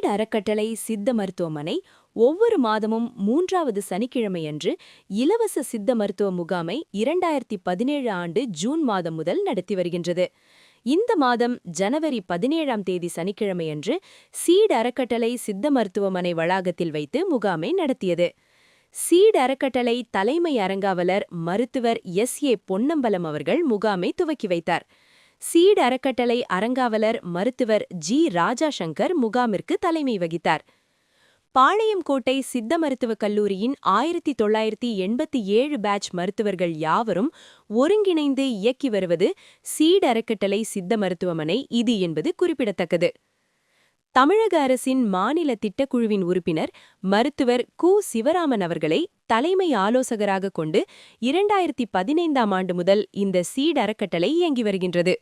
Seat அறக்கட்டளை சித்த மருத்துவமனை ஒவ்வொரு மாதமும் 3வது சனிக்கிழமையன்று இலவச சித்த மருத்துவ முகாமை 2017 ஆண்டு ஜூன் மாதம் முதல் நடத்தி வருகின்றது. இந்த மாதம் ஜனவரி 17ஆம் தேதி சனிக்கிழமையன்று சீட் அறக்கட்டளை சித்த மருத்துவமனை வளாகத்தில் வைத்து முகாமை நடத்தியது. சீட் அறக்கட்டளை தலைமை அரங்காவலர் மருத்துவர் பொன்னம்பலம் அவர்கள் முகாமை துவக்கி வைத்தார். சீட் அறக்கட்டளை அரங்காவலர் மருத்துவர் ராஜா சங்கர் முகாமிற்கு தலைமை வகித்தார். பாளையங்கோட்டை சித்த மருத்துவக் கல்லூரியின் 1987 பேட்ச் மருத்துவர்கள் யாவரும் ஒருங்கிணைந்து இயக்கி வருவது சீட் அறக்கட்டளை சித்த மருத்துவமனை இது என்பது குறிப்பிடத்தக்கது. தமிழக அரசின் மாநில திட்டக்குழுவின் உறுப்பினர் மருத்துவர் சிவராமன் அவர்களை தலைமை ஆலோசகராக கொண்டு 2015ஆம் ஆண்டு முதல் இந்த சீட் அறக்கட்டளை இயங்கி வருகின்றது.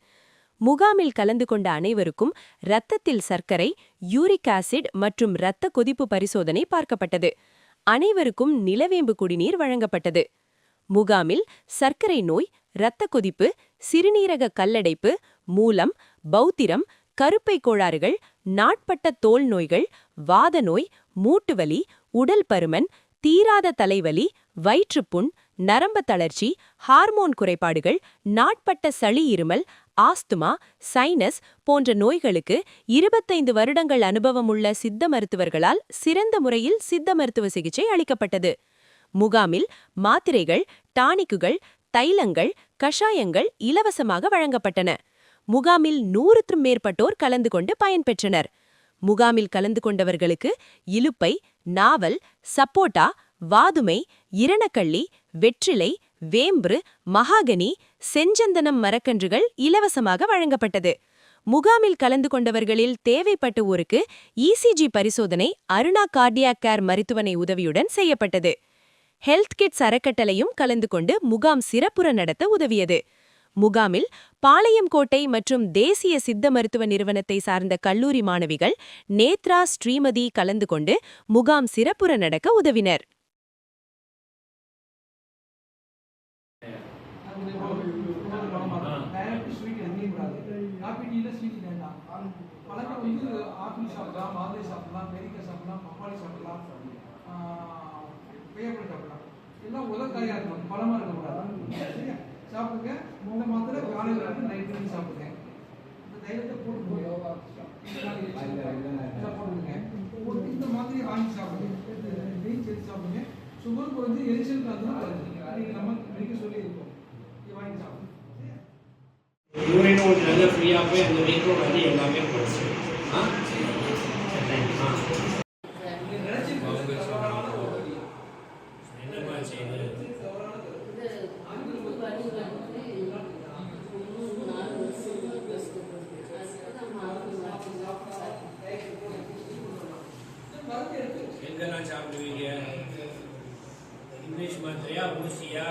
முகாமில் கலந்து கொண்ட அனைவருக்கும் இரத்தத்தில் சர்க்கரை, யூரிக் ஆசிட் மற்றும் இரத்த கொதிப்பு பரிசோதனை பார்க்கப்பட்டது. அனைவருக்கும் நிலவேம்பு குடிநீர் வழங்கப்பட்டது. முகாமில் சர்க்கரை நோய், இரத்த கொதிப்பு, சிறுநீரக கல்லடைப்பு, மூலம், பௌத்திரம், கருப்பை கோளாறுகள், நாட்பட்ட தோல் நோய்கள், வாத நோய், மூட்டுவலி, உடல் பருமன், தீராத தலைவலி, வயிற்றுப்புண், நரம்பு தளர்ச்சி, ஹார்மோன் குறைபாடுகள், நாட்பட்ட சளி இருமல், ஆஸ்துமா, சைனஸ் போன்ற நோய்களுக்கு 25 வருடங்கள் அனுபவமுள்ள சித்த மருத்துவர்களால் சிறந்த முறையில் சித்த மருத்துவ சிகிச்சை அளிக்கப்பட்டது. முகாமில் மாத்திரைகள், டானிக்குகள், தைலங்கள், கஷாயங்கள் இலவசமாக வழங்கப்பட்டன. முகாமில் 100க்கும் மேற்பட்டோர் கலந்து கொண்டு பயன்பெற்றனர். முகாமில் கலந்து கொண்டவர்களுக்கு இலுப்பை, நாவல், சப்போட்டா, வாதுமை, இரணக்கள்ளி, வெற்றிலை, வேம்பு, மகாகனி, செஞ்சந்தனம் மரக்கன்றுகள் இலவசமாக வழங்கப்பட்டது. முகாமில் கலந்து கொண்டவர்களில் தேவைப்பட்டோருக்கு இசிஜி பரிசோதனை அருணா கார்டியாக் கேர் மருத்துவமனை உதவியுடன் செய்யப்பட்டது. ஹெல்த் கிட்ஸ் அறக்கட்டளையும் கலந்து கொண்டு முகாம் சிறப்புற நடத்த உதவியது. முகாமில் பாளையங்கோட்டை மற்றும் தேசிய சித்த மருத்துவ நிறுவனத்தை சார்ந்த கல்லூரி மாணவிகள் நேத்ரா, ஸ்ரீமதி கலந்து கொண்டு முகாம் சிறப்புற நடக்க உதவினர். சாப்பிடுங்க. இந்த மாத்திரை காலையில் நைட்டு சாப்பிடுங்க. இந்த தைலத்தை போட்டு போடுங்க. இந்த மாத்திரை வாங்கி சாப்பிடுங்க. நெய் சேர்த்து சாப்பிடுங்க. சுகர் குறைஞ்சு எரிச்சல் காரணம் நம்ம மெடிக்க சொல்லி இருக்கோம். இது வாங்கி சாப்பிடுங்க. யூரின் ஒரு நல்ல ஃப்ரீயாக போய் அந்த வீக்கோட வந்து எல்லாமே போச்சு. எங்கெல்லாம் சாப்பிடுவீங்க? இங்கிலீஷ் மாத்திரையா, ஊசியா?